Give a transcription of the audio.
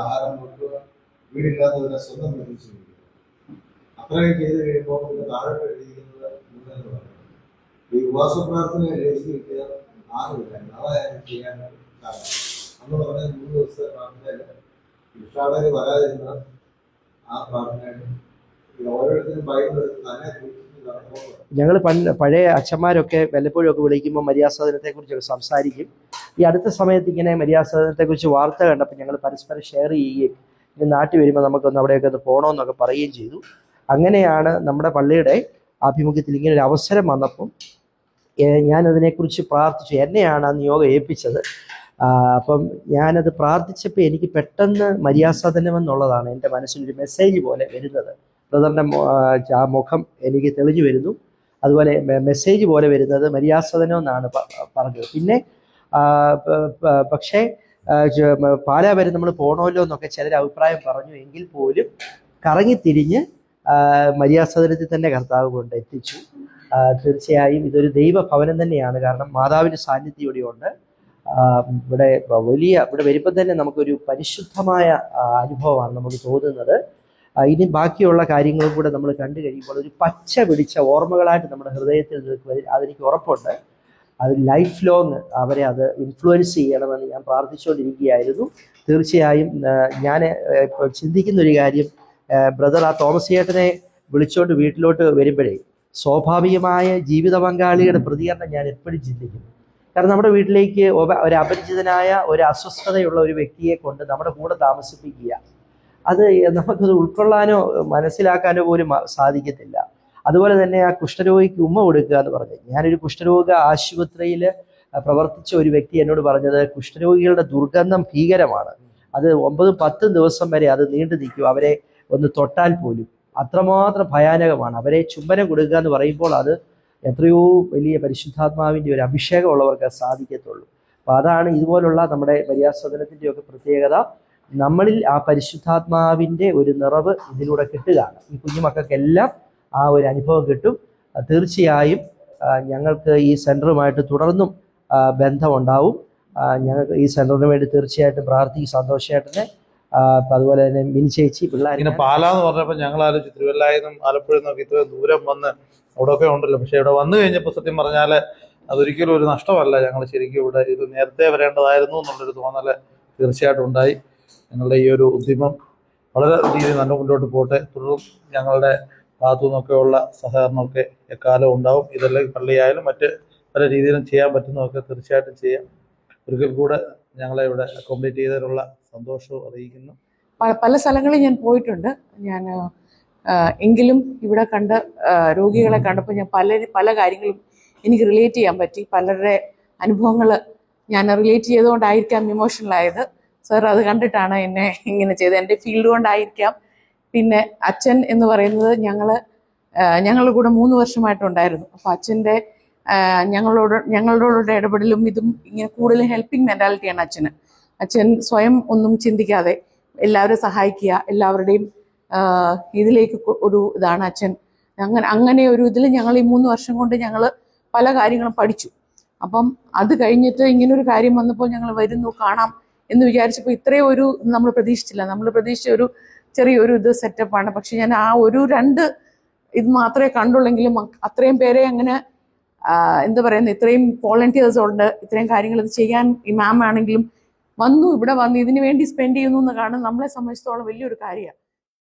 ആഹാരം കൊടുക്കുക, വീടില്ലാത്തവരെ സ്വന്തം പ്രതീക്ഷിക്കുക. അത്രയും ചെയ്ത് കഴിയുമ്പോൾ താഴോട്ട് എഴുതിയിരിക്കുന്നത് ഈ ഉപവാസ പ്രാർത്ഥന എഴുതി കിട്ടിയ 4 ദിവസം അതാണ് ചെയ്യാൻ കാരണം. അന്ന് പറഞ്ഞ 3 ദിവസത്തെ പ്രാർത്ഥനയിൽ ഇഷ്ടാവധി വരാതിരുന്ന ആ പ്രാർത്ഥനയിൽ ഓരോരുത്തരും ബൈബിളെടുത്ത് തന്നെ ഞങ്ങൾ പഴയ അച്ഛന്മാരൊക്കെ വല്ലപ്പോഴും ഒക്കെ വിളിക്കുമ്പോൾ മര്യാദാസദനത്തെ കുറിച്ചൊക്കെ സംസാരിക്കും. ഈ അടുത്ത സമയത്ത് ഇങ്ങനെ മര്യാദാസദനത്തെ കുറിച്ച് വാർത്ത കണ്ടപ്പോൾ ഞങ്ങൾ പരസ്പരം ഷെയർ ചെയ്യുകയും ഇനി നാട്ടിൽ വരുമ്പോൾ നമുക്കൊന്ന് അവിടെയൊക്കെ ഒന്ന് പോകണമെന്നൊക്കെ പറയുകയും ചെയ്തു. അങ്ങനെയാണ് നമ്മുടെ പള്ളിയുടെ ആഭിമുഖ്യത്തിൽ ഇങ്ങനെ ഒരു അവസരം വന്നപ്പം ഞാനതിനെക്കുറിച്ച് പ്രാർത്ഥിച്ചു. എന്നെയാണ് ആ നിയോഗം ഏൽപ്പിച്ചത്. അപ്പം ഞാനത് പ്രാർത്ഥിച്ചപ്പോൾ എനിക്ക് പെട്ടെന്ന് മര്യാദാസദനം എന്നുള്ളതാണ് എൻ്റെ മനസ്സിലൊരു മെസ്സേജ് പോലെ വരുന്നത്. ബ്രദറിൻ്റെ ആ മുഖം എനിക്ക് തെളിഞ്ഞു വരുന്നു. അതുപോലെ മെസ്സേജ് പോലെ വരുന്നത് മര്യാദാസദനം എന്നാണ് പറഞ്ഞത്. പിന്നെ പക്ഷേ പാലാ വരെ നമ്മൾ പോകണമല്ലോ എന്നൊക്കെ ചിലർ അഭിപ്രായം പറഞ്ഞു. എങ്കിൽ പോലും കറങ്ങിത്തിരിഞ്ഞ് മര്യാദാസദനത്തിൽ തന്നെ കർത്താവ് കൊണ്ട് എത്തിച്ചു. തീർച്ചയായും ഇതൊരു ദൈവഭവനം തന്നെയാണ്. കാരണം മാതാവിൻ്റെ സാന്നിധ്യം ഇവിടെയുണ്ട്. ഇവിടെ വരുമ്പോൾ തന്നെ നമുക്കൊരു പരിശുദ്ധമായ അനുഭവമാണ് നമുക്ക് തോന്നുന്നത്. ഇനി ബാക്കിയുള്ള കാര്യങ്ങളും കൂടെ നമ്മൾ കണ്ടു കഴിയുമ്പോൾ ഒരു പച്ച പിടിച്ച ഓർമ്മകളായിട്ട് നമ്മുടെ ഹൃദയത്തിൽ നിൽക്കും. അതെനിക്ക് ഉറപ്പുണ്ട്. അത് ലൈഫ് ലോങ് അവരെ അത് ഇൻഫ്ലുവൻസ് ചെയ്യണമെന്ന് ഞാൻ പ്രാർത്ഥിച്ചുകൊണ്ടിരിക്കുകയായിരുന്നു. തീർച്ചയായും ഞാൻ ചിന്തിക്കുന്നൊരു കാര്യം, ബ്രദർ ആ തോമസ് ചേട്ടനെ വിളിച്ചുകൊണ്ട് വീട്ടിലോട്ട് വരുമ്പോഴേ സ്വാഭാവികമായ ജീവിത പങ്കാളിയുടെ പ്രതികരണം ഞാൻ എപ്പോഴും ചിന്തിക്കുന്നു. കാരണം നമ്മുടെ വീട്ടിലേക്ക് ഒരു അപരിചിതനായ ഒരു അസ്വസ്ഥതയുള്ള ഒരു വ്യക്തിയെ കൊണ്ട് നമ്മുടെ കൂടെ താമസിപ്പിക്കുക, അത് നമുക്കത് ഉൾക്കൊള്ളാനോ മനസ്സിലാക്കാനോ പോലും സാധിക്കത്തില്ല. അതുപോലെ തന്നെ ആ കുഷ്ഠരോഗിക്ക് ഉമ്മ കൊടുക്കുക എന്ന് പറഞ്ഞത്, ഞാനൊരു കുഷ്ഠരോഗ ആശുപത്രിയിൽ പ്രവർത്തിച്ച ഒരു വ്യക്തി എന്നോട് പറഞ്ഞത് കുഷ്ഠരോഗികളുടെ ദുർഗന്ധം ഭീകരമാണ്. അത് 9-10 ദിവസം വരെ അത് നീണ്ടു നിൽക്കും. അവരെ ഒന്ന് തൊട്ടാൽ പോലും അത്രമാത്രം ഭയാനകമാണ്. അവരെ ചുംബനം കൊടുക്കുക എന്ന് പറയുമ്പോൾ അത് എത്രയോ വലിയ പരിശുദ്ധാത്മാവിൻ്റെ ഒരു അഭിഷേകമുള്ളവർക്ക് സാധിക്കത്തുള്ളൂ. അപ്പോൾ അതാണ് ഇതുപോലുള്ള നമ്മുടെ മര്യാദാസദനത്തിൻ്റെയൊക്കെ പ്രത്യേകത. നമ്മളിൽ ആ പരിശുദ്ധാത്മാവിൻ്റെ ഒരു നിറവ് ഇതിലൂടെ കിട്ടുകയാണ്. ഈ കുഞ്ഞുമക്കൾക്കെല്ലാം ആ ഒരു അനുഭവം കിട്ടും. തീർച്ചയായും ഞങ്ങൾക്ക് ഈ സെൻറ്ററുമായിട്ട് തുടർന്നും ബന്ധമുണ്ടാവും. ഞങ്ങൾക്ക് ഈ സെൻറ്ററിന് വേണ്ടി തീർച്ചയായിട്ടും പ്രാർത്ഥിക്കും. സന്തോഷേട്ടനെ, അതുപോലെ തന്നെ മിനി ചേച്ചി, പിള്ളേർ. ഇങ്ങനെ പാലാന്ന് പറഞ്ഞപ്പോൾ ഞങ്ങൾ ആലോചിച്ചു തിരുവല്ലായിൽ നിന്നും ആലപ്പുഴയിൽ നിന്നൊക്കെ ഇത്രയും ദൂരം വന്ന് അവിടെയൊക്കെ ഉണ്ടല്ലോ. പക്ഷേ ഇവിടെ വന്നു കഴിഞ്ഞപ്പോൾ സത്യം പറഞ്ഞാൽ അതൊരിക്കലും ഒരു നഷ്ടമല്ല. ഞങ്ങൾ ശരിക്കും ഇവിടെ ഇത് നേരത്തെ വരേണ്ടതായിരുന്നു എന്നുള്ളൊരു തോന്നൽ തീർച്ചയായിട്ടും ഉണ്ടായി. ഞങ്ങളുടെ ഈ ഒരു ഉദ്യമം വളരെ രീതിയിൽ നല്ല മുന്നോട്ട് പോട്ടെ. തുടർന്നും ഞങ്ങളുടെ ഭാഗത്തു നിന്നൊക്കെയുള്ള സഹകരണമൊക്കെ എക്കാലം ഉണ്ടാവും. ഇതെല്ലാം പള്ളിയായാലും മറ്റ് പല രീതിയിലും ചെയ്യാൻ പറ്റുന്നതൊക്കെ തീർച്ചയായിട്ടും ചെയ്യാം. ഒരിക്കൽ കൂടെ ഞങ്ങളെ ഇവിടെ അക്കോമഡേറ്റ് ചെയ്തതിനുള്ള സന്തോഷവും അറിയിക്കുന്നു. പല സ്ഥലങ്ങളിൽ ഞാൻ പോയിട്ടുണ്ട്. ഞാൻ എങ്കിലും ഇവിടെ കണ്ട രോഗികളെ കണ്ടപ്പോൾ ഞാൻ പല കാര്യങ്ങളും എനിക്ക് റിലേറ്റ് ചെയ്യാൻ പറ്റി. പലരുടെ അനുഭവങ്ങൾ ഞാൻ റിലേറ്റ് ചെയ്തുകൊണ്ടായിരിക്കാം ഇമോഷണലായത്. സാർ അത് കണ്ടിട്ടാണ് എന്നെ ഇങ്ങനെ ചെയ്തത്. എൻ്റെ ഫീൽഡ് കൊണ്ടായിരിക്കാം. പിന്നെ അച്ഛൻ എന്ന് പറയുന്നത് ഞങ്ങളുടെ കൂടെ 3 വർഷമായിട്ടുണ്ടായിരുന്നു. അപ്പോൾ അച്ഛൻ്റെ ഞങ്ങളോടുള്ള ഇടപെടലും ഇതും ഇങ്ങനെ കൂടുതൽ ഹെൽപ്പിംഗ് മെൻറ്റാലിറ്റിയാണ് അച്ഛന്. അച്ഛൻ സ്വയം ഒന്നും ചിന്തിക്കാതെ എല്ലാവരും സഹായിക്കുക, എല്ലാവരുടെയും ഇതിലേക്ക് ഒരു ഇതാണ് അച്ഛൻ. അങ്ങനെ ഒരു ഇതിൽ ഞങ്ങൾ ഈ 3 വർഷം കൊണ്ട് ഞങ്ങൾ പല കാര്യങ്ങളും പഠിച്ചു. അപ്പം അത് കഴിഞ്ഞിട്ട് ഇങ്ങനൊരു കാര്യം വന്നപ്പോൾ ഞങ്ങൾ വരുന്നു കാണാം എന്ന് വിചാരിച്ചപ്പോൾ ഇത്രയും ഒരു നമ്മൾ പ്രതീക്ഷിച്ചില്ല. നമ്മൾ പ്രതീക്ഷിച്ച ഒരു ചെറിയൊരു ഇത് സെറ്റപ്പാണ്. പക്ഷെ ഞാൻ ആ 1-2 ഇത് മാത്രമേ കണ്ടുള്ളെങ്കിലും അത്രയും പേരെ അങ്ങനെ എന്താ പറയുന്നത്, ഇത്രയും വോളണ്ടിയേഴ്സ് ഉണ്ട്, ഇത്രയും കാര്യങ്ങൾ ഇത് ചെയ്യാൻ ഈ മാം ആണെങ്കിലും ഇവിടെ വന്ന് ഇതിനു വേണ്ടി സ്പെൻഡ് ചെയ്യുന്നു എന്ന് കാണുന്നത് നമ്മളെ സംബന്ധിച്ചിടത്തോളം വലിയൊരു കാര്യമാണ്.